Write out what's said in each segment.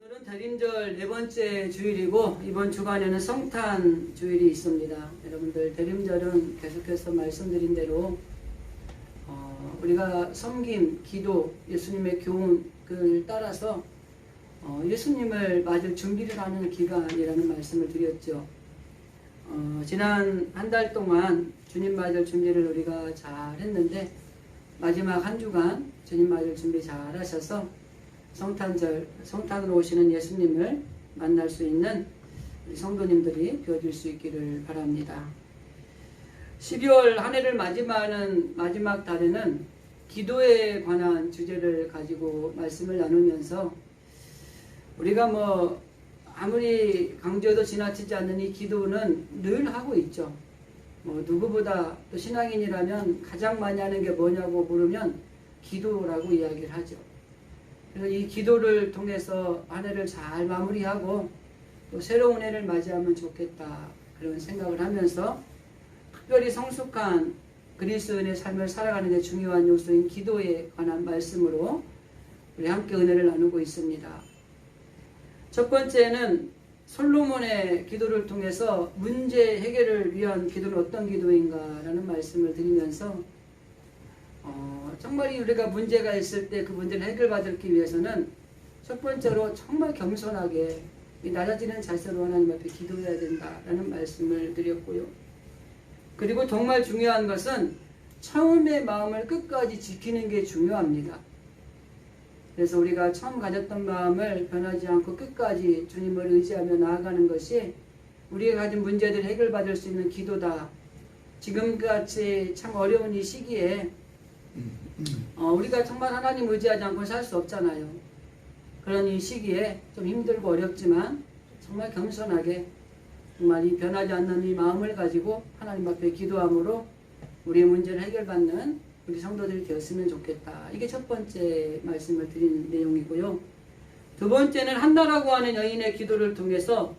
오늘은 대림절 네 번째 주일이고 이번 주간에는 성탄 주일이 있습니다. 여러분들 대림절은 계속해서 말씀드린 대로 우리가 섬김, 기도, 예수님의 교훈을 따라서 예수님을 맞을 준비를 하는 기간이라는 말씀을 드렸죠. 지난 한 달 동안 주님 맞을 준비를 우리가 잘 했는데 마지막 한 주간 주님 맞을 준비 잘 하셔서 성탄으로 오시는 예수님을 만날 수 있는 우리 성도님들이 되어줄 수 있기를 바랍니다. 12월 한 해를 맞이하는 마지막 달에는 기도에 관한 주제를 가지고 말씀을 나누면서 우리가 아무리 강조해도 지나치지 않는 이 기도는 늘 하고 있죠. 누구보다 또 신앙인이라면 가장 많이 하는 게 뭐냐고 물으면 기도라고 이야기를 하죠. 그래서 이 기도를 통해서 한 해를 잘 마무리하고 또 새로운 해를 맞이하면 좋겠다 그런 생각을 하면서 특별히 성숙한 그리스도인의 삶을 살아가는 데 중요한 요소인 기도에 관한 말씀으로 우리 함께 은혜를 나누고 있습니다. 첫 번째는 솔로몬의 기도를 통해서 문제 해결을 위한 기도는 어떤 기도인가라는 말씀을 드리면서 정말 우리가 문제가 있을 때 그 문제를 해결받기 위해서는 첫 번째로 정말 겸손하게 낮아지는 자세로 하나님 앞에 기도해야 된다라는 말씀을 드렸고요. 그리고 정말 중요한 것은 처음의 마음을 끝까지 지키는 게 중요합니다. 그래서 우리가 처음 가졌던 마음을 변하지 않고 끝까지 주님을 의지하며 나아가는 것이 우리가 가진 문제들을 해결받을 수 있는 기도다. 지금같이 참 어려운 이 시기에 우리가 정말 하나님 의지하지 않고 살 수 없잖아요. 그런 이 시기에 좀 힘들고 어렵지만 정말 겸손하게 정말 이 변하지 않는 이 마음을 가지고 하나님 앞에 기도함으로 우리의 문제를 해결받는 우리 성도들이 되었으면 좋겠다. 이게 첫 번째 말씀을 드린 내용이고요. 두 번째는 한나라고 하는 여인의 기도를 통해서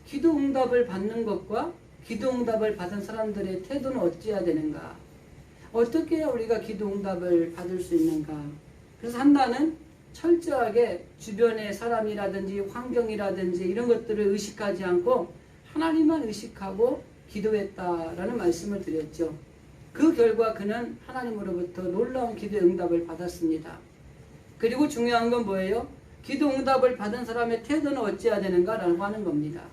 기도 응답을 받는 것과 기도 응답을 받은 사람들의 태도는 어찌해야 되는가? 어떻게 해야 우리가 기도 응답을 받을 수 있는가? 그래서 한나는 철저하게 주변의 사람이라든지 환경이라든지 이런 것들을 의식하지 않고 하나님만 의식하고 기도했다라는 말씀을 드렸죠. 그 결과 그는 하나님으로부터 놀라운 기도의 응답을 받았습니다. 그리고 중요한 건 뭐예요? 기도 응답을 받은 사람의 태도는 어찌해야 되는가라고 하는 겁니다.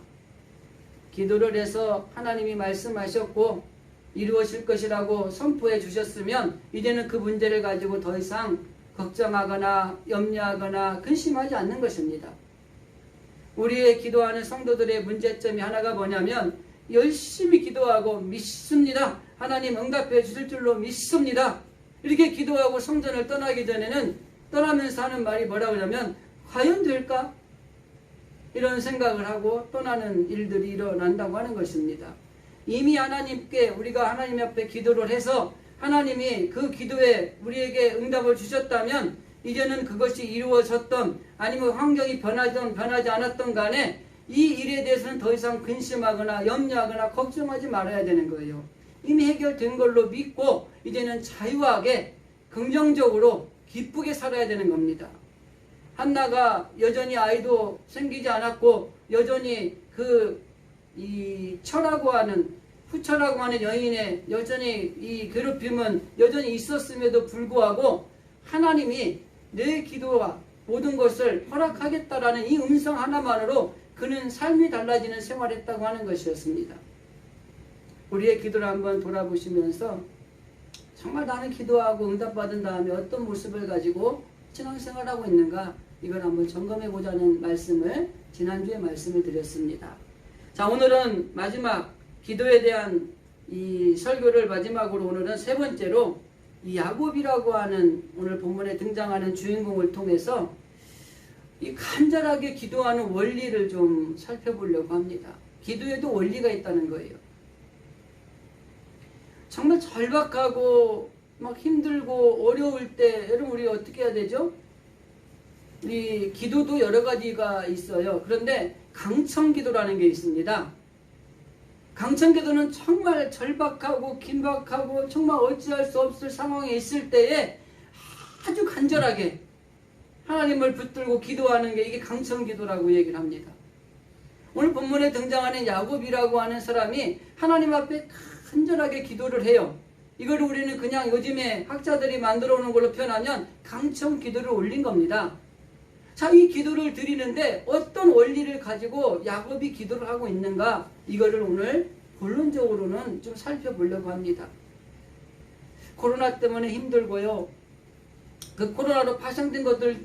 기도를 해서 하나님이 말씀하셨고 이루어질 것이라고 선포해 주셨으면 이제는 그 문제를 가지고 더 이상 걱정하거나 염려하거나 근심하지 않는 것입니다. 우리의 기도하는 성도들의 문제점이 하나가 뭐냐면 열심히 기도하고 믿습니다. 하나님 응답해 주실 줄로 믿습니다. 이렇게 기도하고 성전을 떠나기 전에는 떠나면서 하는 말이 뭐라고 하냐면 과연 될까? 이런 생각을 하고 떠나는 일들이 일어난다고 하는 것입니다. 이미 하나님께 우리가 하나님 앞에 기도를 해서 하나님이 그 기도에 우리에게 응답을 주셨다면 이제는 그것이 이루어졌던 아니면 환경이 변하든 변하지 않았던 간에 이 일에 대해서는 더 이상 근심하거나 염려하거나 걱정하지 말아야 되는 거예요. 이미 해결된 걸로 믿고 이제는 자유하게 긍정적으로 기쁘게 살아야 되는 겁니다. 한나가 여전히 아이도 생기지 않았고 여전히 후처라고 하는 여인의 여전히 이 괴롭힘은 여전히 있었음에도 불구하고 하나님이 내 기도와 모든 것을 허락하겠다라는 이 음성 하나만으로 그는 삶이 달라지는 생활을 했다고 하는 것이었습니다. 우리의 기도를 한번 돌아보시면서 정말 나는 기도하고 응답받은 다음에 어떤 모습을 가지고 신앙생활하고 있는가 이걸 한번 점검해 보자는 말씀을 지난주에 말씀을 드렸습니다. 자, 오늘은 마지막 기도에 대한 이 설교를 마지막으로 오늘은 세 번째로 이 야곱이라고 하는 오늘 본문에 등장하는 주인공을 통해서 이 간절하게 기도하는 원리를 좀 살펴보려고 합니다. 기도에도 원리가 있다는 거예요. 정말 절박하고 막 힘들고 어려울 때 여러분 우리 어떻게 해야 되죠? 이 기도도 여러 가지가 있어요. 그런데 강청기도라는 게 있습니다. 강청기도는 정말 절박하고 긴박하고 정말 어찌할 수 없을 상황에 있을 때에 아주 간절하게 하나님을 붙들고 기도하는 게 이게 강청기도라고 얘기를 합니다. 오늘 본문에 등장하는 야곱이라고 하는 사람이 하나님 앞에 간절하게 기도를 해요. 이걸 우리는 그냥 요즘에 학자들이 만들어 놓은 걸로 표현하면 강청기도를 올린 겁니다. 자, 이 기도를 드리는데 어떤 원리를 가지고 야곱이 기도를 하고 있는가, 이거를 오늘 본론적으로는 좀 살펴보려고 합니다. 코로나 때문에 힘들고요. 그 코로나로 파생된 것들,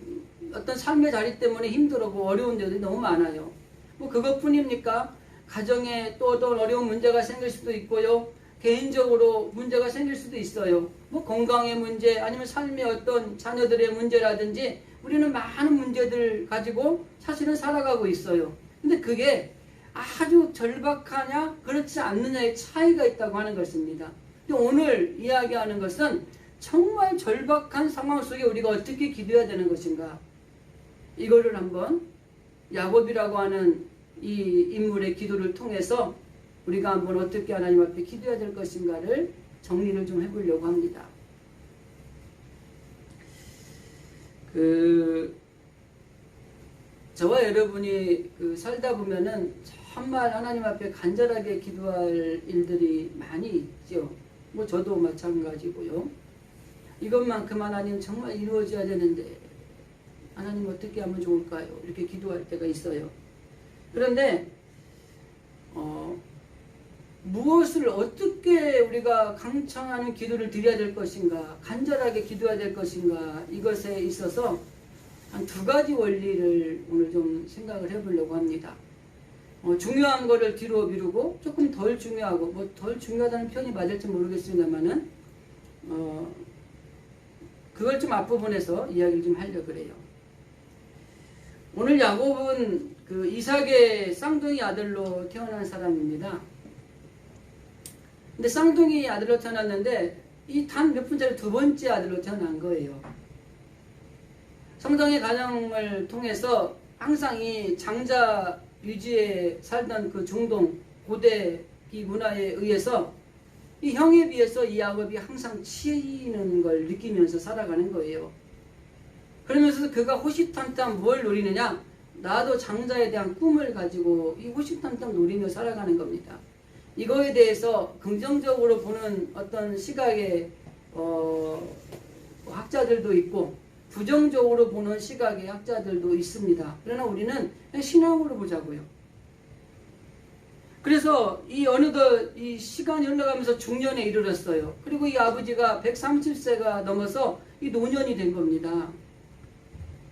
어떤 삶의 자리 때문에 힘들고 어려운 데들이 너무 많아요. 뭐 그것뿐입니까? 가정에 또 어떤 어려운 문제가 생길 수도 있고요. 개인적으로 문제가 생길 수도 있어요. 뭐 건강의 문제, 아니면 삶의 어떤 자녀들의 문제라든지 우리는 많은 문제들 가지고 사실은 살아가고 있어요. 근데 그게 아주 절박하냐 그렇지 않느냐의 차이가 있다고 하는 것입니다. 근데 오늘 이야기하는 것은 정말 절박한 상황 속에 우리가 어떻게 기도해야 되는 것인가, 이거를 한번 야곱이라고 하는 이 인물의 기도를 통해서 우리가 한번 어떻게 하나님 앞에 기도해야 될 것인가를 정리를 좀 해보려고 합니다. 저와 여러분이 살다 보면은 정말 하나님 앞에 간절하게 기도할 일들이 많이 있죠. 뭐 저도 마찬가지고요. 이것만큼 하나님 정말 이루어져야 되는데 하나님 어떻게 하면 좋을까요? 이렇게 기도할 때가 있어요. 그런데 무엇을 어떻게 우리가 강청하는 기도를 드려야 될 것인가, 간절하게 기도해야 될 것인가, 이것에 있어서 한 두 가지 원리를 오늘 좀 생각을 해보려고 합니다. 중요한 거를 뒤로 미루고 조금 덜 중요하고, 뭐 덜 중요하다는 표현이 맞을지 모르겠습니다만은 그걸 좀 앞부분에서 이야기를 좀 하려고 그래요. 오늘 야곱은 이삭의 쌍둥이 아들로 태어난 사람입니다. 근데 쌍둥이 아들로 태어났는데 이 단 몇 분짜리 두 번째 아들로 태어난 거예요. 성장의 과정을 통해서 항상 이 장자 유지에 살던 그 중동 고대 이 문화에 의해서 이 형에 비해서 이 야곱이 항상 치이는 걸 느끼면서 살아가는 거예요. 그러면서 그가 호시탐탐 뭘 노리느냐, 나도 장자에 대한 꿈을 가지고 이 호시탐탐 노리며 살아가는 겁니다. 이거에 대해서 긍정적으로 보는 어떤 시각의 학자들도 있고 부정적으로 보는 시각의 학자들도 있습니다. 그러나 우리는 신앙으로 보자고요. 그래서 이 어느덧 이 시간이 흘러가면서 중년에 이르렀어요. 그리고 이 아버지가 130세가 넘어서 이 노년이 된 겁니다.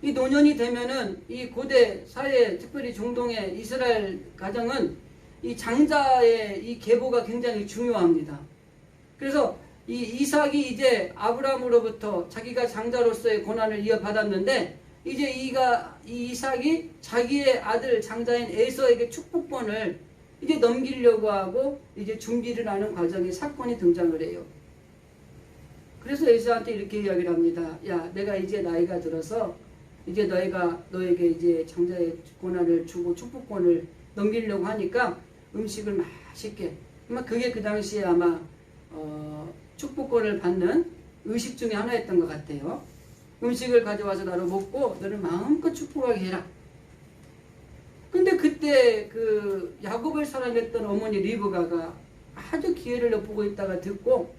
이 노년이 되면은 이 고대 사회, 특별히 중동의 이스라엘 가정은 이 장자의 이 계보가 굉장히 중요합니다. 그래서 이 이삭이 이제 아브라함으로부터 자기가 장자로서의 권한을 이어받았는데, 이제 이 이삭이 자기의 아들 장자인 에서에게 축복권을 이제 넘기려고 하고 이제 준비를 하는 과정에 사건이 등장을 해요. 그래서 에서한테 이렇게 이야기를 합니다. 야, 내가 이제 나이가 들어서 이제 너에게 이제 장자의 권한을 주고 축복권을 넘기려고 하니까 음식을 맛있게, 아마 그게 그 당시에 아마 축복권을 받는 의식 중에 하나였던 것 같아요. 음식을 가져와서 나로 먹고 너를 마음껏 축복하게 해라. 근데 그때 그 야곱을 사랑했던 어머니 리브가가 아주 기회를 엿보고 있다가 듣고,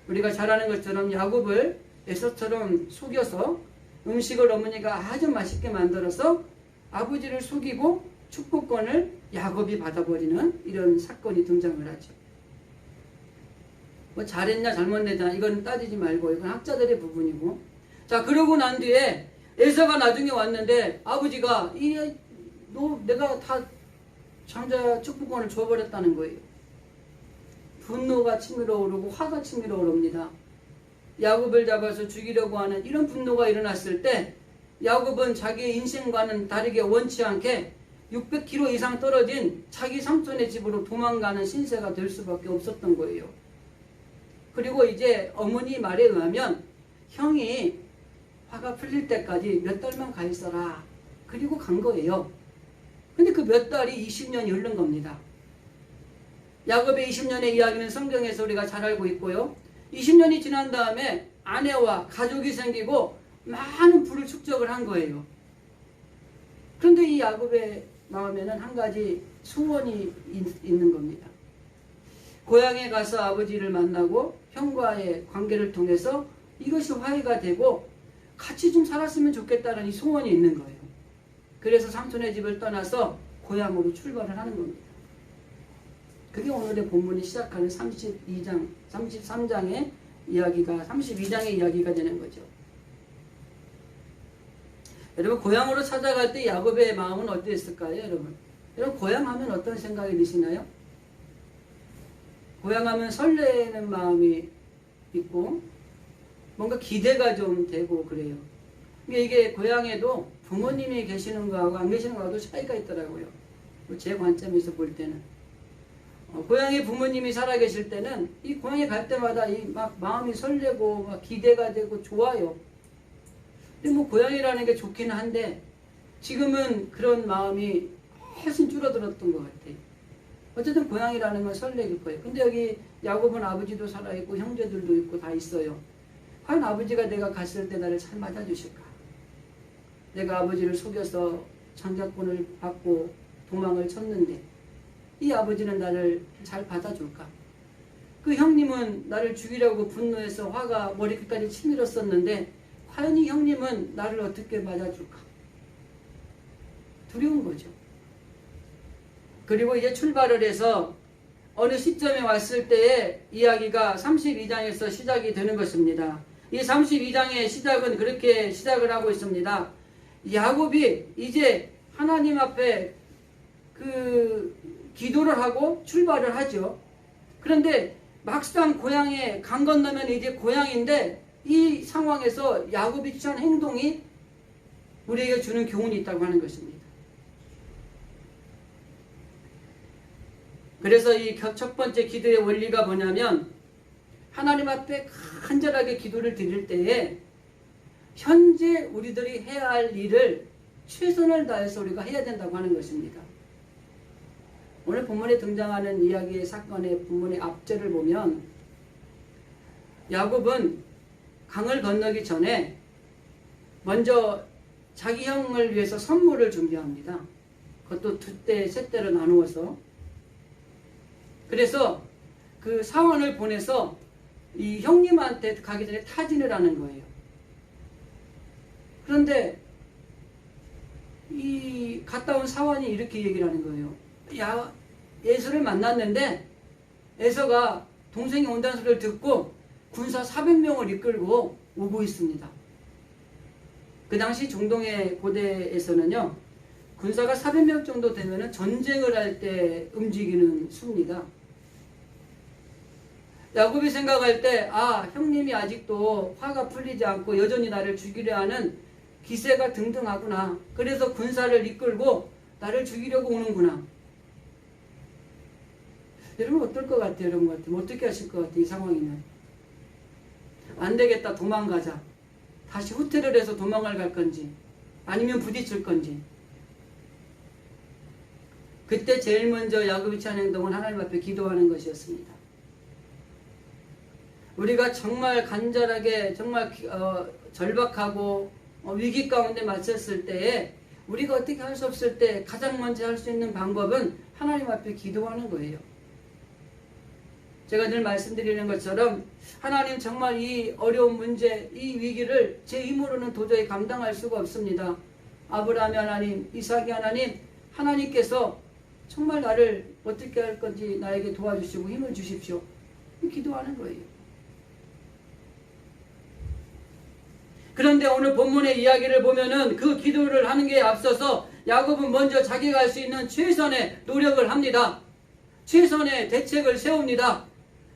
우리가 잘 아는 것처럼 야곱을 에서처럼 속여서 음식을 어머니가 아주 맛있게 만들어서 아버지를 속이고 축복권을 야곱이 받아버리는 이런 사건이 등장을 하죠. 뭐 잘했냐 잘못했냐 이건 따지지 말고 이건 학자들의 부분이고, 자, 그러고 난 뒤에 에서가 나중에 왔는데 아버지가 내가 다 장자 축복권을 줘버렸다는 거예요. 분노가 치밀어 오르고 화가 치밀어 오릅니다. 야곱을 잡아서 죽이려고 하는 이런 분노가 일어났을 때 야곱은 자기의 인생과는 다르게 원치 않게 600km 이상 떨어진 자기 삼촌의 집으로 도망가는 신세가 될 수밖에 없었던 거예요. 그리고 이제 어머니 말에 의하면 형이 화가 풀릴 때까지 몇 달만 가 있어라. 그리고 간 거예요. 근데 그 몇 달이 20년이 흐른 겁니다. 야곱의 20년의 이야기는 성경에서 우리가 잘 알고 있고요. 20년이 지난 다음에 아내와 가족이 생기고 많은 불을 축적을 한 거예요. 그런데 이 야곱의 마음에는 한 가지 소원이 있는 겁니다. 고향에 가서 아버지를 만나고 형과의 관계를 통해서 이것이 화해가 되고 같이 좀 살았으면 좋겠다는 이 소원이 있는 거예요. 그래서 삼촌의 집을 떠나서 고향으로 출발을 하는 겁니다. 그게 오늘의 본문이 시작하는 32장, 33장의 이야기가 32장의 이야기가 되는 거죠. 여러분, 고향으로 찾아갈 때 야곱의 마음은 어땠을까요, 여러분? 여러분, 고향하면 어떤 생각이 드시나요? 고향하면 설레는 마음이 있고 뭔가 기대가 좀 되고 그래요. 이게 고향에도 부모님이 계시는 거하고 안 계시는 거하고 차이가 있더라고요. 제 관점에서 볼 때는. 고향에 부모님이 살아계실 때는 이 고향에 갈 때마다 이 막 마음이 설레고 막 기대가 되고 좋아요. 근데 뭐 고향이라는 게 좋기는 한데 지금은 그런 마음이 훨씬 줄어들었던 것 같아요. 어쨌든 고향이라는 건 설레일 거예요. 근데 여기 야곱은 아버지도 살아있고 형제들도 있고 다 있어요. 과연 아버지가 내가 갔을 때 나를 잘 맞아주실까? 내가 아버지를 속여서 장자권을 받고 도망을 쳤는데 이 아버지는 나를 잘 받아줄까? 그 형님은 나를 죽이려고 분노해서 화가 머리끝까지 치밀었었는데 과연 이 형님은 나를 어떻게 맞아줄까? 두려운 거죠. 그리고 이제 출발을 해서 어느 시점에 왔을 때의 이야기가 32장에서 시작이 되는 것입니다. 이 32장의 시작은 그렇게 시작을 하고 있습니다. 야곱이 이제 하나님 앞에 기도를 하고 출발을 하죠. 그런데 막상 고향에 강 건너면 이제 고향인데 이 상황에서 야곱이 취한 행동이 우리에게 주는 교훈이 있다고 하는 것입니다. 그래서 이 첫 번째 기도의 원리가 뭐냐면 하나님 앞에 간절하게 기도를 드릴 때에 현재 우리들이 해야 할 일을 최선을 다해서 우리가 해야 된다고 하는 것입니다. 오늘 본문에 등장하는 이야기의 사건의 본문의 앞절을 보면 야곱은 강을 건너기 전에 먼저 자기 형을 위해서 선물을 준비합니다. 그것도 두 때, 세 때로 나누어서. 그래서 그 사원을 보내서 이 형님한테 가기 전에 타진을 하는 거예요. 그런데 이 갔다 온 사원이 이렇게 얘기를 하는 거예요. 에서를 만났는데 에서가 동생이 온다는 소리를 듣고 군사 400명을 이끌고 오고 있습니다. 그 당시 중동의 고대에서는요, 군사가 400명 정도 되면 전쟁을 할 때 움직이는 수입니다. 야곱이 생각할 때 형님이 아직도 화가 풀리지 않고 여전히 나를 죽이려 하는 기세가 등등하구나. 그래서 군사를 이끌고 나를 죽이려고 오는구나. 여러분 어떨 것 같아요? 여러분 같으면 어떻게 하실 것 같아요? 이 상황이면 안 되겠다, 도망가자. 다시 후퇴를 해서 도망을 갈 건지 아니면 부딪힐 건지. 그때 제일 먼저 야곱이 취한 행동은 하나님 앞에 기도하는 것이었습니다. 우리가 정말 간절하게 정말 절박하고 위기 가운데 맞섰을 때에 우리가 어떻게 할 수 없을 때 가장 먼저 할 수 있는 방법은 하나님 앞에 기도하는 거예요. 제가 늘 말씀드리는 것처럼 하나님, 정말 이 어려운 문제, 이 위기를 제 힘으로는 도저히 감당할 수가 없습니다. 아브라함의 하나님, 이삭의 하나님, 하나님께서 정말 나를 어떻게 할 건지 나에게 도와주시고 힘을 주십시오. 기도하는 거예요. 그런데 오늘 본문의 이야기를 보면은 그 기도를 하는 게 앞서서 야곱은 먼저 자기가 할 수 있는 최선의 노력을 합니다. 최선의 대책을 세웁니다.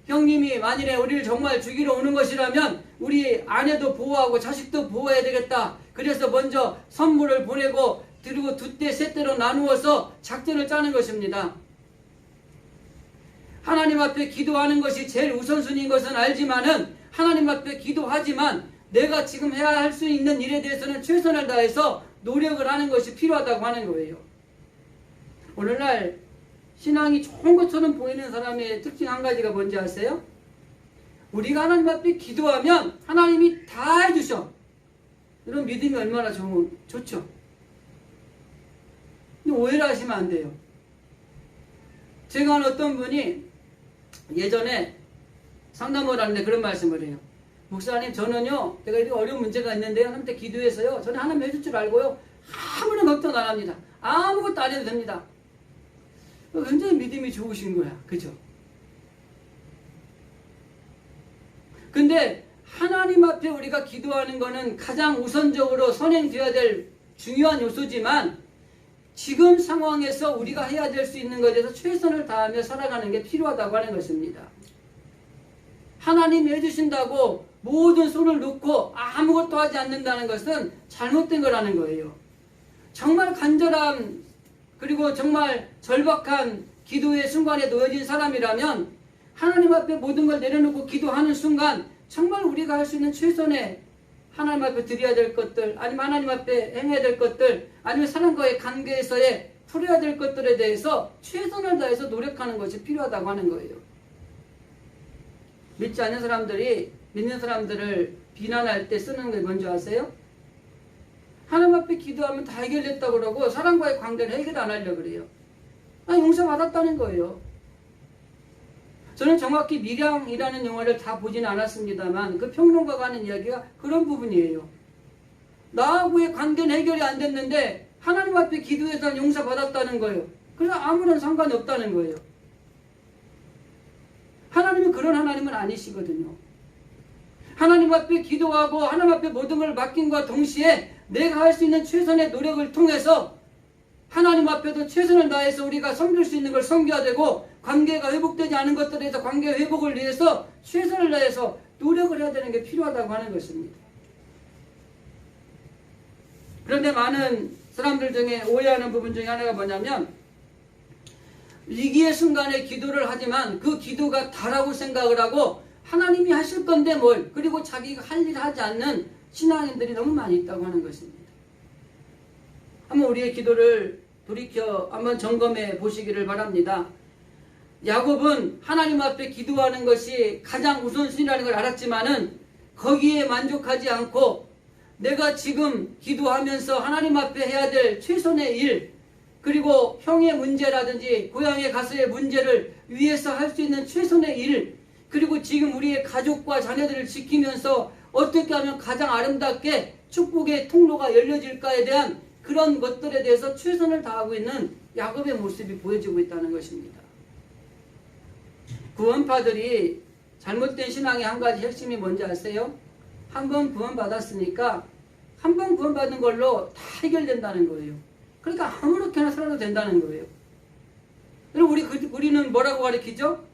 형님이 만일에 우리를 정말 죽이러 오는 것이라면 우리 아내도 보호하고 자식도 보호해야 되겠다. 그래서 먼저 선물을 보내고 그리고 두 때, 세 때로 나누어서 작전을 짜는 것입니다. 하나님 앞에 기도하는 것이 제일 우선순위인 것은 알지만은 하나님 앞에 기도하지만 내가 지금 해야 할 수 있는 일에 대해서는 최선을 다해서 노력을 하는 것이 필요하다고 하는 거예요. 오늘날 신앙이 좋은 것처럼 보이는 사람의 특징 한 가지가 뭔지 아세요? 우리가 하나님 앞에 기도하면 하나님이 다 해주셔. 이런 믿음이 얼마나 좋죠. 근데 오해를 하시면 안 돼요. 제가 한 어떤 분이 예전에 상담을 하는데 그런 말씀을 해요. 목사님, 저는요, 제가 이렇게 어려운 문제가 있는데요, 하나님께 기도해서요, 저는 하나님 해줄 줄 알고요, 아무런 걱정 안 합니다. 아무것도 안 해도 됩니다. 굉장히 믿음이 좋으신 거야. 그죠? 근데 하나님 앞에 우리가 기도하는 거는 가장 우선적으로 선행되어야 될 중요한 요소지만, 지금 상황에서 우리가 해야 될 수 있는 것에 대해서 최선을 다하며 살아가는 게 필요하다고 하는 것입니다. 하나님이 해주신다고 모든 손을 놓고 아무것도 하지 않는다는 것은 잘못된 거라는 거예요. 정말 간절한, 그리고 정말 절박한 기도의 순간에 놓여진 사람이라면 하나님 앞에 모든 걸 내려놓고 기도하는 순간 정말 우리가 할 수 있는 최선의 하나님 앞에 드려야 될 것들, 아니면 하나님 앞에 행해야 될 것들, 아니면 사람과의 관계에서의 풀어야 될 것들에 대해서 최선을 다해서 노력하는 것이 필요하다고 하는 거예요. 믿지 않는 사람들이 믿는 사람들을 비난할 때 쓰는 게 뭔지 아세요? 하나님 앞에 기도하면 다 해결됐다고 그러고 사람과의 관계를 해결 안 하려고 그래요. 용서받았다는 거예요. 저는 정확히 밀양이라는 영화를 다 보지는 않았습니다만 그 평론가가 하는 이야기가 그런 부분이에요. 나하고의 관계는 해결이 안 됐는데 하나님 앞에 기도해서 용서받았다는 거예요. 그래서 아무런 상관이 없다는 거예요. 하나님은 그런 하나님은 아니시거든요. 하나님 앞에 기도하고 하나님 앞에 모든 걸 맡긴과 동시에 내가 할 수 있는 최선의 노력을 통해서 하나님 앞에도 최선을 다해서 우리가 섬길 수 있는 걸 섬겨야 되고, 관계가 회복되지 않은 것들에 대해서 관계 회복을 위해서 최선을 다해서 노력을 해야 되는 게 필요하다고 하는 것입니다. 그런데 많은 사람들 중에 오해하는 부분 중에 하나가 뭐냐면, 위기의 순간에 기도를 하지만 그 기도가 다라고 생각을 하고 하나님이 하실 건데 뭘, 그리고 자기가 할 일을 하지 않는 신앙인들이 너무 많이 있다고 하는 것입니다. 한번 우리의 기도를 돌이켜 한번 점검해 보시기를 바랍니다. 야곱은 하나님 앞에 기도하는 것이 가장 우선순위라는 걸 알았지만은 거기에 만족하지 않고 내가 지금 기도하면서 하나님 앞에 해야 될 최선의 일, 그리고 형의 문제라든지 고향에 가서의 문제를 위해서 할 수 있는 최선의 일, 그리고 지금 우리의 가족과 자녀들을 지키면서 어떻게 하면 가장 아름답게 축복의 통로가 열려질까에 대한 그런 것들에 대해서 최선을 다하고 있는 야곱의 모습이 보여지고 있다는 것입니다. 구원파들이 잘못된 신앙의 한 가지 핵심이 뭔지 아세요? 한 번 구원받았으니까 한 번 구원받은 걸로 다 해결된다는 거예요. 그러니까 아무렇게나 살아도 된다는 거예요. 그럼 우리는 뭐라고 가르치죠?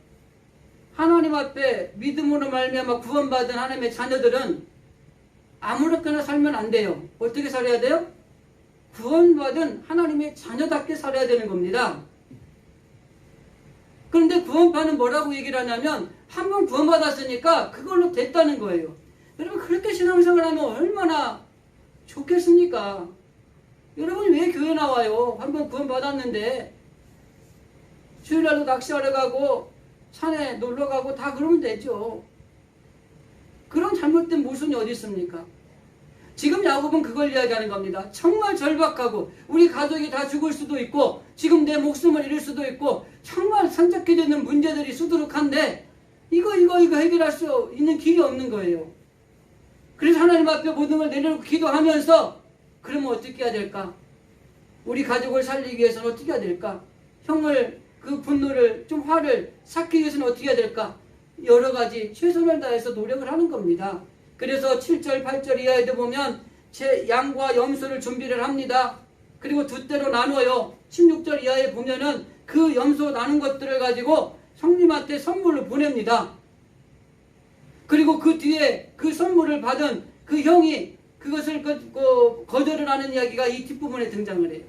하나님 앞에 믿음으로 말미암아 구원받은 하나님의 자녀들은 아무렇게나 살면 안 돼요. 어떻게 살아야 돼요? 구원받은 하나님의 자녀답게 살아야 되는 겁니다. 그런데 구원파는 뭐라고 얘기를 하냐면 한 번 구원받았으니까 그걸로 됐다는 거예요. 여러분, 그렇게 신앙생활 하면 얼마나 좋겠습니까? 여러분, 왜 교회 나와요? 한 번 구원받았는데 주일날도 낚시하러 가고 산에 놀러 가고 다 그러면 되죠. 그런 잘못된 모순이 어디 있습니까? 지금 야곱은 그걸 이야기하는 겁니다. 정말 절박하고 우리 가족이 다 죽을 수도 있고 지금 내 목숨을 잃을 수도 있고 정말 산적해 되는 문제들이 수두룩한데 이거 해결할 수 있는 길이 없는 거예요. 그래서 하나님 앞에 모든 걸 내려놓고 기도하면서 그러면 어떻게 해야 될까? 우리 가족을 살리기 위해서는 어떻게 해야 될까? 형을, 그 분노를, 좀 화를 삭히기 위해서는 어떻게 해야 될까? 여러 가지 최선을 다해서 노력을 하는 겁니다. 그래서 7절, 8절 이하에도 보면 제 양과 염소를 준비를 합니다. 그리고 두 대로 나눠요. 16절 이하에 보면은 그 염소 나눈 것들을 가지고 성님한테 선물로 보냅니다. 그리고 그 뒤에 그 선물을 받은 그 형이 그것을 거절을 하는 이야기가 이 뒷부분에 등장을 해요.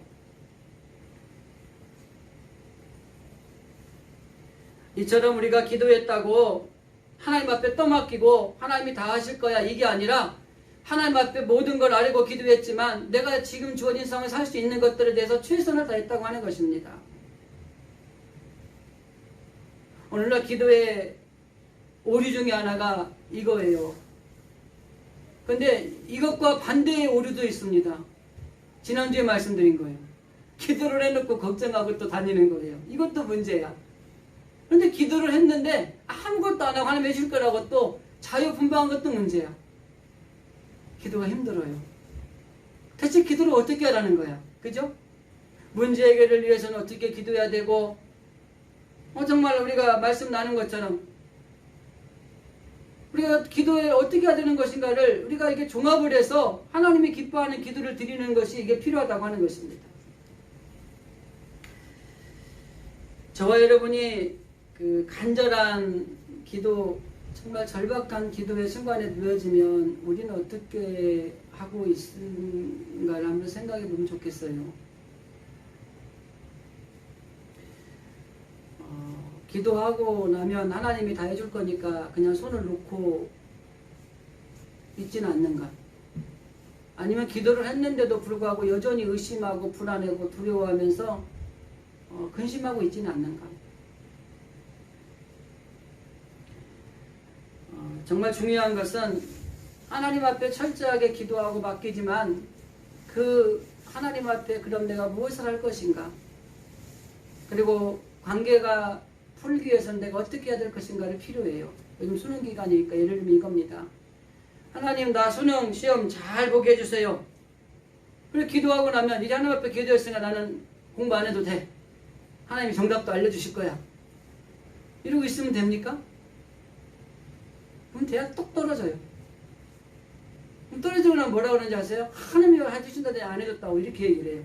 이처럼 우리가 기도했다고 하나님 앞에 떠맡기고 하나님이 다 하실 거야, 이게 아니라 하나님 앞에 모든 걸 알고 기도했지만 내가 지금 주어진 상황에 살 수 있는 것들에 대해서 최선을 다했다고 하는 것입니다. 오늘날 기도의 오류 중에 하나가 이거예요. 근데 이것과 반대의 오류도 있습니다. 지난주에 말씀드린 거예요. 기도를 해놓고 걱정하고 또 다니는 거예요. 이것도 문제야. 그런데 기도를 했는데 아무것도 안 하고 하나님 해줄 거라고 또 자유분방한 것도 문제야. 기도가 힘들어요. 대체 기도를 어떻게 하라는 거야? 그죠? 문제 해결을 위해서는 어떻게 기도해야 되고, 정말 우리가 말씀 나눈 것처럼 우리가 기도에 어떻게 해야 되는 것인가를 우리가 이게 종합을 해서 하나님이 기뻐하는 기도를 드리는 것이 이게 필요하다고 하는 것입니다. 저와 여러분이 그 간절한 기도, 정말 절박한 기도의 순간에 놓여지면 우리는 어떻게 하고 있는가를 한번 생각해 보면 좋겠어요. 기도하고 나면 하나님이 다 해줄 거니까 그냥 손을 놓고 있지는 않는가? 아니면 기도를 했는데도 불구하고 여전히 의심하고 불안하고 두려워하면서 근심하고 있지는 않는가? 정말 중요한 것은 하나님 앞에 철저하게 기도하고 맡기지만 그 하나님 앞에 그럼 내가 무엇을 할 것인가? 그리고 관계가 풀기 위해서는 내가 어떻게 해야 될 것인가를 필요해요. 요즘 수능 기간이니까 예를 들면 이겁니다. 하나님, 나 수능 시험 잘 보게 해주세요. 그리고 기도하고 나면 이제 하나님 앞에 기도했으니까 나는 공부 안 해도 돼. 하나님이 정답도 알려주실 거야. 이러고 있으면 됩니까? 그럼 대학 똑 떨어져요. 그럼 떨어지고 나면 뭐라고 그러는지 아세요? 하나님이 해주신다더니 안 해줬다고 이렇게 얘기를 해요.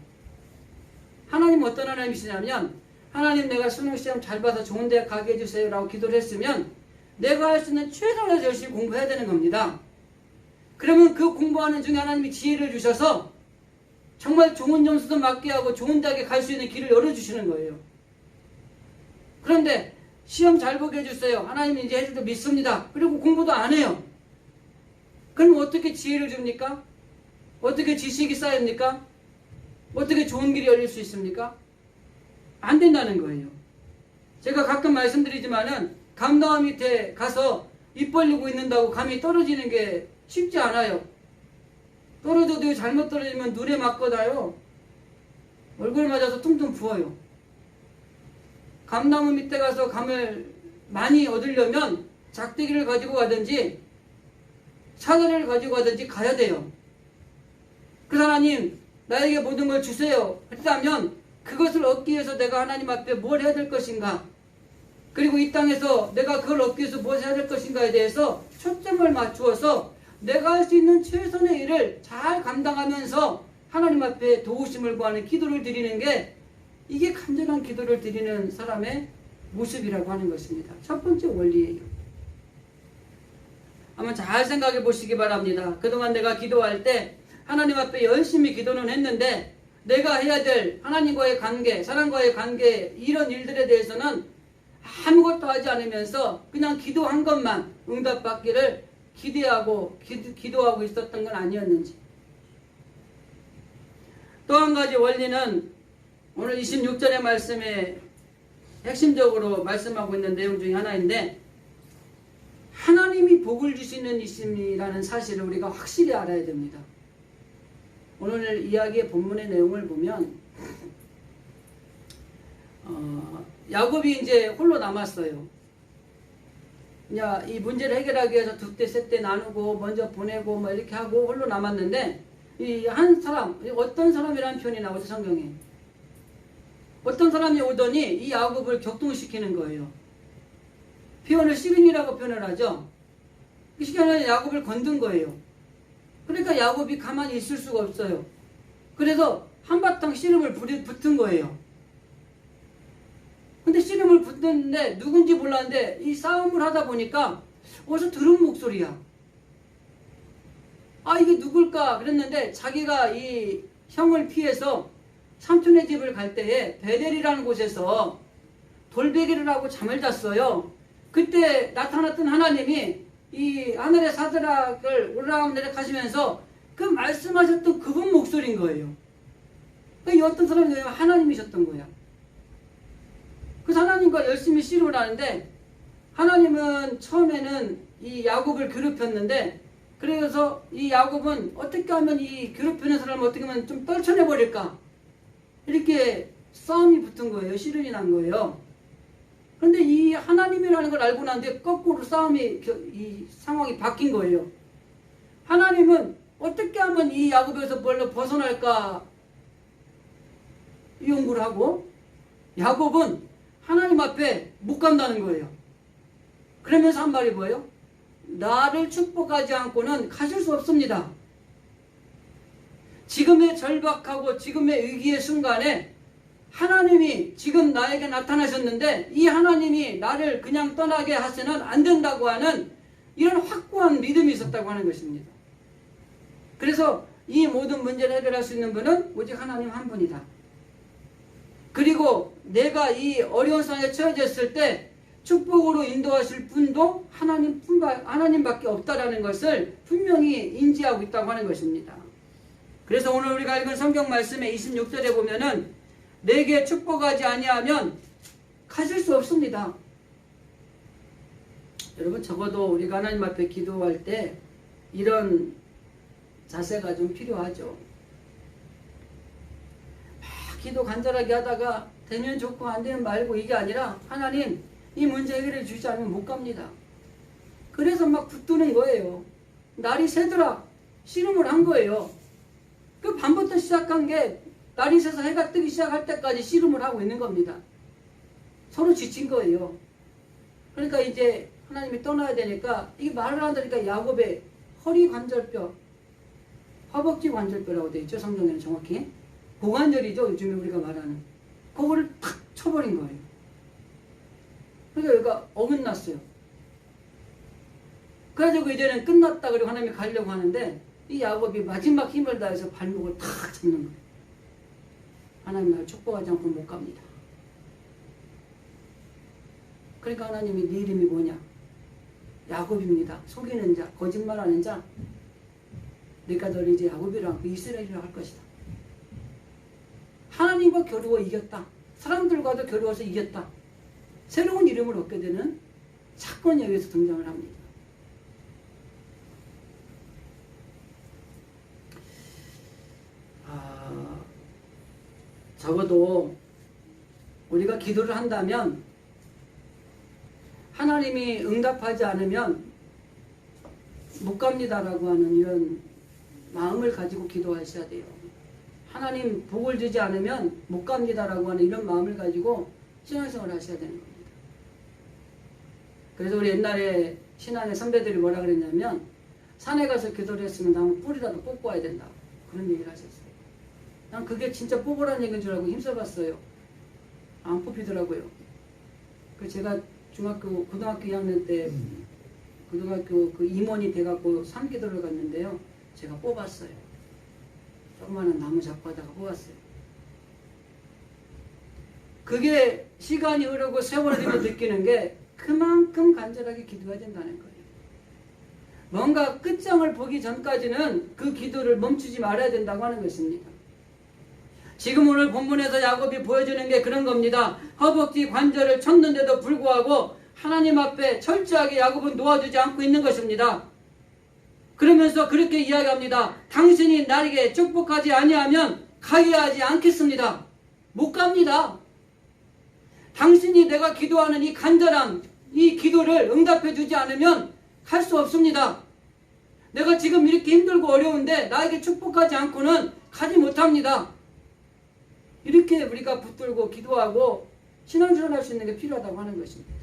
하나님은 어떤 하나님이시냐면, 하나님, 내가 수능시험 잘 봐서 좋은 대학 가게 해주세요 라고 기도를 했으면 내가 할 수 있는 최선을 열심히 공부해야 되는 겁니다. 그러면 그 공부하는 중에 하나님이 지혜를 주셔서 정말 좋은 점수도 맞게 하고 좋은 대학에 갈 수 있는 길을 열어주시는 거예요. 그런데 시험 잘 보게 해주세요. 하나님이 이제 해줄 때 믿습니다. 그리고 공부도 안 해요. 그럼 어떻게 지혜를 줍니까? 어떻게 지식이 쌓입니까? 어떻게 좋은 길이 열릴 수 있습니까? 안 된다는 거예요. 제가 가끔 말씀드리지만은 감나무 밑에 가서 입 벌리고 있는다고 감이 떨어지는 게 쉽지 않아요. 떨어져도 잘못 떨어지면 눈에 맞거나요. 얼굴 맞아서 퉁퉁 부어요. 감나무 밑에 가서 감을 많이 얻으려면 작대기를 가지고 가든지 사다리를 가지고 가든지 가야 돼요. 그 하나님, 나에게 모든 걸 주세요. 그렇다면 그것을 얻기 위해서 내가 하나님 앞에 뭘 해야 될 것인가? 그리고 이 땅에서 내가 그걸 얻기 위해서 무엇을 해야 될 것인가에 대해서 초점을 맞추어서 내가 할 수 있는 최선의 일을 잘 감당하면서 하나님 앞에 도우심을 구하는 기도를 드리는 게 이게 간절한 기도를 드리는 사람의 모습이라고 하는 것입니다. 첫 번째 원리예요. 한번 잘 생각해 보시기 바랍니다. 그동안 내가 기도할 때 하나님 앞에 열심히 기도는 했는데 내가 해야 될 하나님과의 관계, 사람과의 관계, 이런 일들에 대해서는 아무것도 하지 않으면서 그냥 기도한 것만 응답받기를 기도하고 있었던 건 아니었는지. 또 한 가지 원리는 오늘 26절의 말씀에 핵심적으로 말씀하고 있는 내용 중에 하나인데, 하나님이 복을 주시는 이심이라는 사실을 우리가 확실히 알아야 됩니다. 오늘 이야기의 본문의 내용을 보면 야곱이 이제 홀로 남았어요. 이 문제를 해결하기 위해서 두때 세때 나누고 먼저 보내고 뭐 이렇게 하고 홀로 남았는데, 이 한 사람, 어떤 사람이라는 표현이 나오죠, 성경에. 어떤 사람이 오더니 이 야곱을 격동시키는 거예요. 표현을 씨름이라고 표현을 하죠. 그 시간에 야곱을 건든 거예요. 그러니까 야곱이 가만히 있을 수가 없어요. 그래서 한바탕 씨름을 붙은 거예요. 근데 씨름을 붙는데 누군지 몰랐는데 이 싸움을 하다 보니까 어디서 들은 목소리야. 아, 이게 누굴까 그랬는데 자기가 이 형을 피해서 삼촌의 집을 갈 때에 베델이라는 곳에서 돌베개를 하고 잠을 잤어요. 그때 나타났던 하나님이 이 하늘의 사드락을 올라가면 가시면서 그 말씀하셨던 그분 목소리인 거예요. 그러니까 어떤 사람이 하나님이셨던 거야. 그 하나님과 열심히 씨름을 하는데, 하나님은 처음에는 이 야곱을 괴롭혔는데 그래서 이 야곱은 어떻게 하면 이 괴롭히는 사람을 어떻게 하면 좀 떨쳐내버릴까? 이렇게 싸움이 붙은 거예요. 씨름이 난 거예요. 그런데 이 하나님이라는 걸 알고 난 뒤에 거꾸로 이 상황이 바뀐 거예요. 하나님은 어떻게 하면 이 야곱에서 벗어날까 연구를 하고, 야곱은 하나님 앞에 못 간다는 거예요. 그러면서 한 말이 뭐예요? 나를 축복하지 않고는 가실 수 없습니다. 지금의 절박하고 지금의 위기의 순간에 하나님이 지금 나에게 나타나셨는데 이 하나님이 나를 그냥 떠나게 하시는 안 된다고 하는 이런 확고한 믿음이 있었다고 하는 것입니다. 그래서 이 모든 문제를 해결할 수 있는 분은 오직 하나님 한 분이다. 그리고 내가 이 어려운 상황에 처해졌을 때 축복으로 인도하실 분도 하나님밖에 없다라는 것을 분명히 인지하고 있다고 하는 것입니다. 그래서 오늘 우리가 읽은 성경 말씀의 26절에 보면은 내게 축복하지 아니하면 가질 수 없습니다. 여러분, 적어도 우리가 하나님 앞에 기도할 때 이런 자세가 좀 필요하죠. 막 기도 간절하게 하다가 되면 좋고 안 되면 말고 이게 아니라 하나님 이 문제 해결해 주지 않으면 못 갑니다. 그래서 막 붙드는 거예요. 날이 새더라 씨름을 한 거예요. 그 밤부터 시작한 게 날이 새서 해가 뜨기 시작할 때까지 씨름을 하고 있는 겁니다. 서로 지친 거예요. 그러니까 이제 하나님이 떠나야 되니까 이게 말을 한다니까 야곱의 허리 관절뼈, 허벅지 관절뼈라고 되어 있죠. 성경에는 정확히. 고관절이죠. 요즘에 우리가 말하는. 그거를 탁 쳐버린 거예요. 그러니까 여기가 어긋났어요. 그래가지고 이제는 끝났다 그리고 하나님이 가려고 하는데 이 야곱이 마지막 힘을 다해서 발목을 탁 잡는 거예요. 하나님 날 축복하지 않고 못 갑니다. 그러니까 하나님이 네 이름이 뭐냐? 야곱입니다. 속이는 자, 거짓말하는 자. 네가 너를 이제 야곱이라 하고 이스라엘이라 할 것이다. 하나님과 겨루어 이겼다. 사람들과도 겨루어서 이겼다. 새로운 이름을 얻게 되는 사건이 여기서 등장을 합니다. 적어도 우리가 기도를 한다면 하나님이 응답하지 않으면 못 갑니다라고 하는 이런 마음을 가지고 기도하셔야 돼요. 하나님 복을 주지 않으면 못 갑니다라고 하는 이런 마음을 가지고 신앙생활을 하셔야 되는 겁니다. 그래서 우리 옛날에 신앙의 선배들이 뭐라 그랬냐면 산에 가서 기도를 했으면 나무 뿌리라도 뽑고 와야 된다고 그런 얘기를 하셨어요. 난 그게 진짜 뽑으라는 얘기인 줄 알고 힘써봤어요. 안 뽑히더라고요. 그 제가 고등학교 2학년 때 고등학교 그 임원이 돼갖고 산기도를 갔는데요. 제가 뽑았어요. 조그마한 나무 잡고 하다가 뽑았어요. 그게 시간이 흐르고 세월이 되면 느끼는 게 그만큼 간절하게 기도해야 된다는 거예요. 뭔가 끝장을 보기 전까지는 그 기도를 멈추지 말아야 된다고 하는 것입니다. 지금 오늘 본문에서 야곱이 보여주는 게 그런 겁니다. 허벅지 관절을 쳤는데도 불구하고 하나님 앞에 철저하게 야곱은 놓아주지 않고 있는 것입니다. 그러면서 그렇게 이야기합니다. 당신이 나에게 축복하지 아니하면 가게 하지 않겠습니다. 못 갑니다. 당신이 내가 기도하는 이 간절함, 이 기도를 응답해 주지 않으면 갈 수 없습니다. 내가 지금 이렇게 힘들고 어려운데 나에게 축복하지 않고는 가지 못합니다. 이렇게 우리가 붙들고 기도하고 신앙생활 할 수 있는 게 필요하다고 하는 것입니다.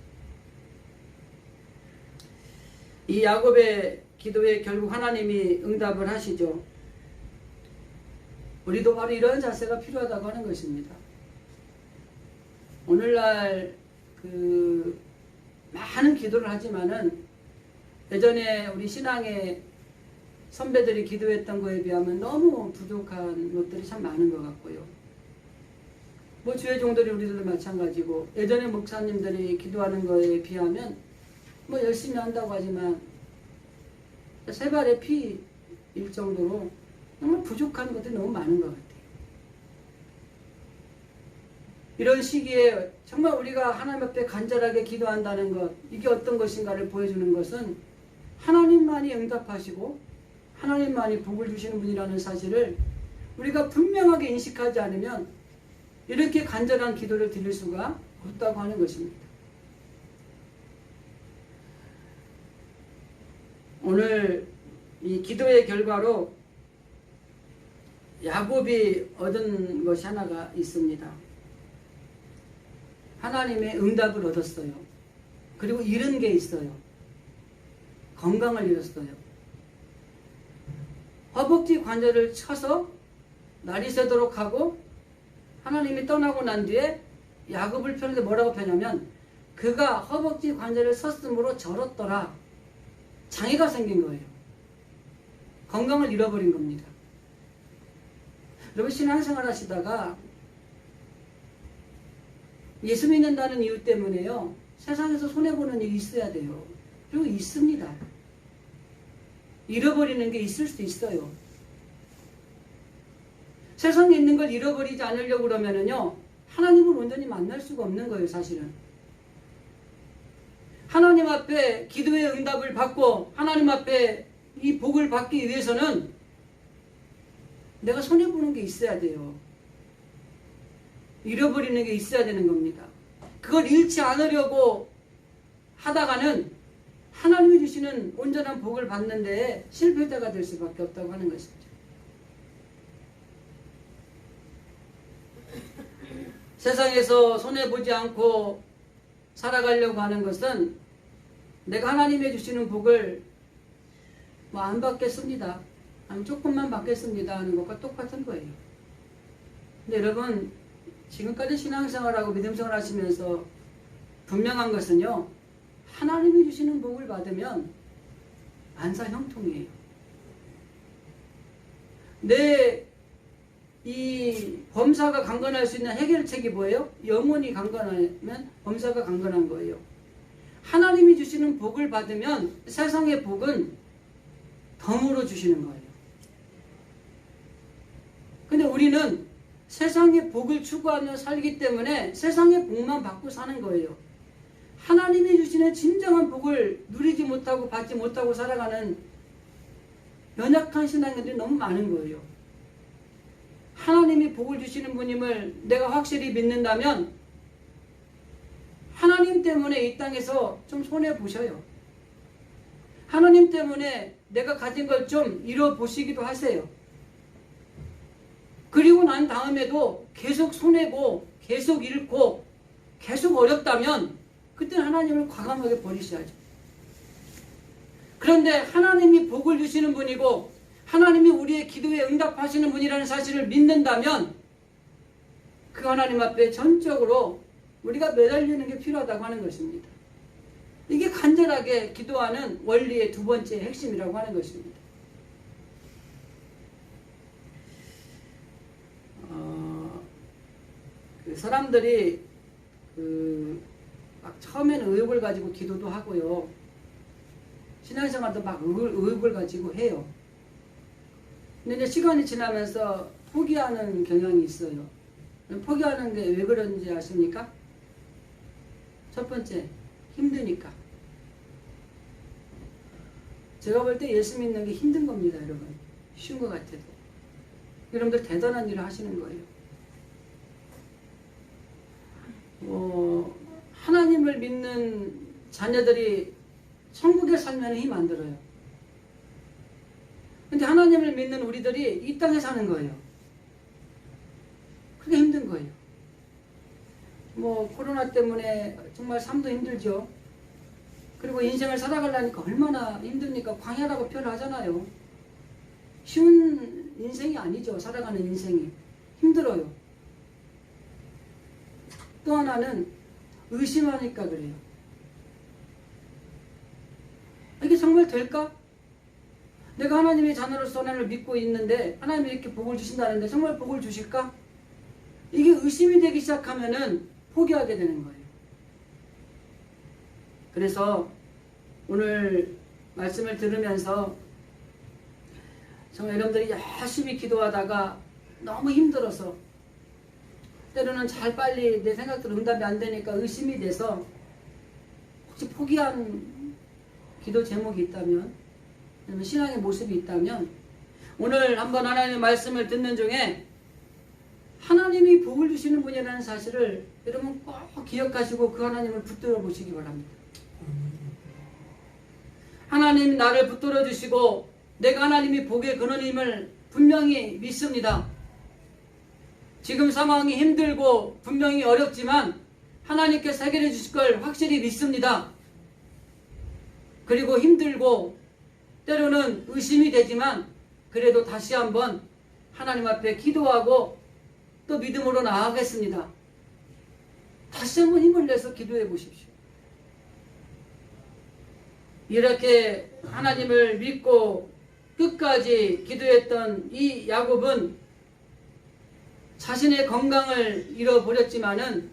이 야곱의 기도에 결국 하나님이 응답을 하시죠. 우리도 바로 이런 자세가 필요하다고 하는 것입니다. 오늘날 많은 기도를 하지만은 예전에 우리 신앙의 선배들이 기도했던 거에 비하면 너무 부족한 것들이 참 많은 것 같고요. 뭐 주의 종들이 우리들도 마찬가지고 예전에 목사님들이 기도하는 거에 비하면 뭐 열심히 한다고 하지만 세 발의 피일 정도로 정말 부족한 것들이 너무 많은 것 같아요. 이런 시기에 정말 우리가 하나님 앞에 간절하게 기도한다는 것, 이게 어떤 것인가를 보여주는 것은 하나님만이 응답하시고 하나님만이 복을 주시는 분이라는 사실을 우리가 분명하게 인식하지 않으면 이렇게 간절한 기도를 드릴 수가 없다고 하는 것입니다. 오늘 이 기도의 결과로 야곱이 얻은 것이 하나가 있습니다. 하나님의 응답을 얻었어요. 그리고 잃은 게 있어요. 건강을 잃었어요. 허벅지 관절을 쳐서 날이 새도록 하고 하나님이 떠나고 난 뒤에 야곱을 펴는데 뭐라고 펴냐면 그가 허벅지 관절을 섰으므로 절었더라. 장애가 생긴 거예요. 건강을 잃어버린 겁니다. 여러분 신앙생활 하시다가 예수 믿는다는 이유 때문에요. 세상에서 손해보는 일이 있어야 돼요. 그리고 있습니다. 잃어버리는 게 있을 수 있어요. 세상에 있는 걸 잃어버리지 않으려고 그러면은요, 하나님을 온전히 만날 수가 없는 거예요, 사실은. 하나님 앞에 기도의 응답을 받고 하나님 앞에 이 복을 받기 위해서는 내가 손해보는 게 있어야 돼요. 잃어버리는 게 있어야 되는 겁니다. 그걸 잃지 않으려고 하다가는 하나님이 주시는 온전한 복을 받는데 실패자가 될 수밖에 없다고 하는 것입니다. 세상에서 손해보지 않고 살아가려고 하는 것은 내가 하나님이 주시는 복을 안 받겠습니다. 아니 조금만 받겠습니다 하는 것과 똑같은 거예요. 근데 여러분 지금까지 신앙생활하고 믿음생활 하시면서 분명한 것은요. 하나님이 주시는 복을 받으면 안사형통이에요. 내 이 범사가 강건할 수 있는 해결책이 뭐예요? 영혼이 강건하면 범사가 강건한 거예요. 하나님이 주시는 복을 받으면 세상의 복은 덤으로 주시는 거예요. 근데 우리는 세상의 복을 추구하며 살기 때문에 세상의 복만 받고 사는 거예요. 하나님이 주시는 진정한 복을 누리지 못하고 받지 못하고 살아가는 연약한 신앙인들이 너무 많은 거예요. 하나님이 복을 주시는 분임을 내가 확실히 믿는다면 하나님 때문에 이 땅에서 좀 손해보셔요. 하나님 때문에 내가 가진 걸 좀 잃어보시기도 하세요. 그리고 난 다음에도 계속 손해고 계속 잃고 계속 어렵다면 그때는 하나님을 과감하게 버리셔야죠. 그런데 하나님이 복을 주시는 분이고 하나님이 우리의 기도에 응답하시는 분이라는 사실을 믿는다면 그 하나님 앞에 전적으로 우리가 매달리는 게 필요하다고 하는 것입니다. 이게 간절하게 기도하는 원리의 두 번째 핵심이라고 하는 것입니다. 사람들이 막 처음에는 의욕을 가지고 기도도 하고요. 신앙생활도 막 의욕을 가지고 해요. 근데 이제 시간이 지나면서 포기하는 경향이 있어요. 포기하는 게 왜 그런지 아십니까? 첫 번째, 힘드니까. 제가 볼 때 예수 믿는 게 힘든 겁니다, 여러분. 쉬운 것 같아도. 여러분들 대단한 일을 하시는 거예요. 하나님을 믿는 자녀들이 천국에 살면 힘 안 들어요. 근데 하나님을 믿는 우리들이 이 땅에 사는 거예요. 그게 힘든 거예요. 코로나 때문에 정말 삶도 힘들죠. 그리고 인생을 살아가려니까 얼마나 힘듭니까? 광야라고 표현하잖아요. 쉬운 인생이 아니죠. 살아가는 인생이. 힘들어요. 또 하나는 의심하니까 그래요. 이게 정말 될까? 내가 하나님의 자녀로서 하나님을 믿고 있는데 하나님이 이렇게 복을 주신다는데 정말 복을 주실까? 이게 의심이 되기 시작하면은 포기하게 되는 거예요. 그래서 오늘 말씀을 들으면서 정말 여러분들이 열심히 기도하다가 너무 힘들어서 때로는 잘 빨리 내 생각대로 응답이 안 되니까 의심이 돼서 혹시 포기한 기도 제목이 있다면 아니면 신앙의 모습이 있다면 오늘 한번 하나님의 말씀을 듣는 중에 하나님이 복을 주시는 분이라는 사실을 여러분 꼭 기억하시고 그 하나님을 붙들어 보시기 바랍니다. 하나님 나를 붙들어 주시고 내가 하나님이 복의 근원임을 분명히 믿습니다. 지금 상황이 힘들고 분명히 어렵지만 하나님께서 해결해 주실 걸 확실히 믿습니다. 그리고 힘들고 때로는 의심이 되지만 그래도 다시 한번 하나님 앞에 기도하고 또 믿음으로 나아가겠습니다. 다시 한번 힘을 내서 기도해 보십시오. 이렇게 하나님을 믿고 끝까지 기도했던 이 야곱은 자신의 건강을 잃어버렸지만은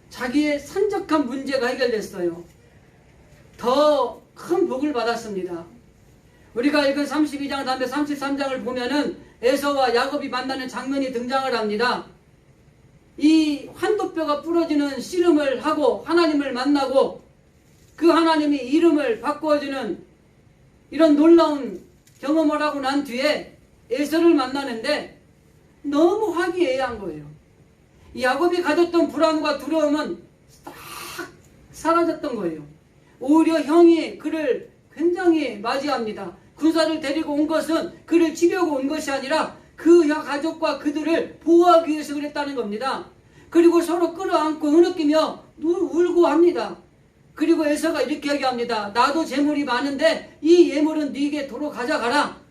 자기의 산적한 문제가 해결됐어요. 더 큰 복을 받았습니다. 우리가 읽은 32장 다음에 33장을 보면은 에서와 야곱이 만나는 장면이 등장을 합니다. 이 환도뼈가 부러지는 씨름을 하고 하나님을 만나고 그 하나님이 이름을 바꿔주는 이런 놀라운 경험을 하고 난 뒤에 에서를 만나는데 너무 화기애애한 거예요. 야곱이 가졌던 불안과 두려움은 딱 사라졌던 거예요. 오히려 형이 그를 굉장히 맞이합니다. 군사를 데리고 온 것은 그를 치려고 온 것이 아니라 그 가족과 그들을 보호하기 위해서 그랬다는 겁니다. 그리고 서로 끌어안고 흐느끼며 울고 합니다. 그리고 에서가 이렇게 얘기합니다. 나도 재물이 많은데 이 예물은 네게 도로 가져가라.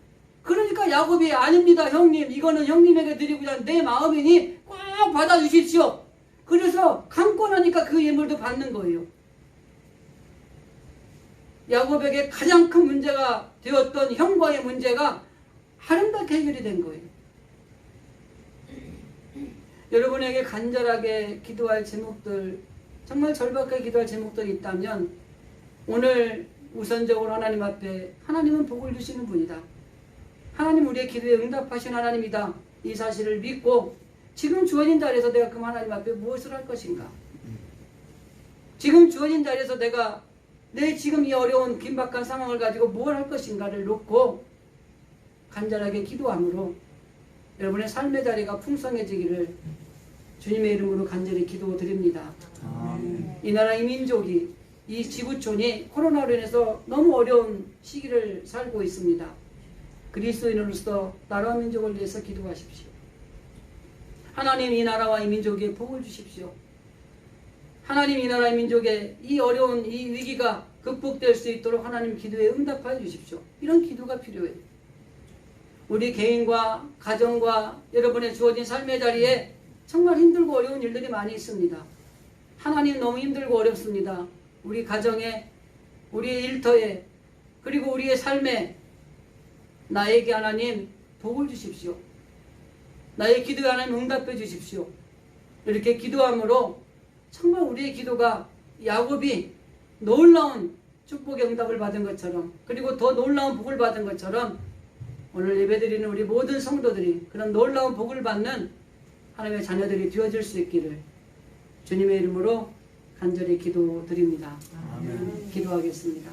그러니까 야곱이 아닙니다 형님, 이거는 형님에게 드리고자 하는 내 마음이니 꼭 받아주십시오. 그래서 감고 나니까 그 예물도 받는 거예요. 야곱에게 가장 큰 문제가 되었던 형과의 문제가 아름답게 해결이 된 거예요. 여러분에게 간절하게 기도할 제목들, 정말 절박하게 기도할 제목들이 있다면 오늘 우선적으로 하나님 앞에 하나님은 복을 주시는 분이다. 하나님 우리의 기도에 응답하신 하나님이다. 이 사실을 믿고 지금 주어진 자리에서 내가 그 하나님 앞에 무엇을 할 것인가? 지금 주어진 자리에서 내가 내 지금 이 어려운 긴박한 상황을 가지고 뭘 할 것인가를 놓고 간절하게 기도함으로 여러분의 삶의 자리가 풍성해지기를 주님의 이름으로 간절히 기도드립니다. 이 나라 이 민족이 이 지구촌이 코로나로 인해서 너무 어려운 시기를 살고 있습니다. 그리스도인으로서 나라와 민족을 위해서 기도하십시오. 하나님 이 나라와 이 민족에 복을 주십시오. 하나님 이 나라의 민족의 이 어려운 이 위기가 극복될 수 있도록 하나님 기도에 응답하여 주십시오. 이런 기도가 필요해요. 우리 개인과 가정과 여러분의 주어진 삶의 자리에 정말 힘들고 어려운 일들이 많이 있습니다. 하나님 너무 힘들고 어렵습니다. 우리 가정에, 우리의 일터에, 그리고 우리의 삶에 나에게 하나님 복을 주십시오. 나의 기도에 하나님 응답해 주십시오. 이렇게 기도함으로 정말 우리의 기도가 야곱이 놀라운 축복의 응답을 받은 것처럼, 그리고 더 놀라운 복을 받은 것처럼 오늘 예배드리는 우리 모든 성도들이 그런 놀라운 복을 받는 하나님의 자녀들이 되어질 수 있기를 주님의 이름으로 간절히 기도드립니다. 아멘. 기도하겠습니다.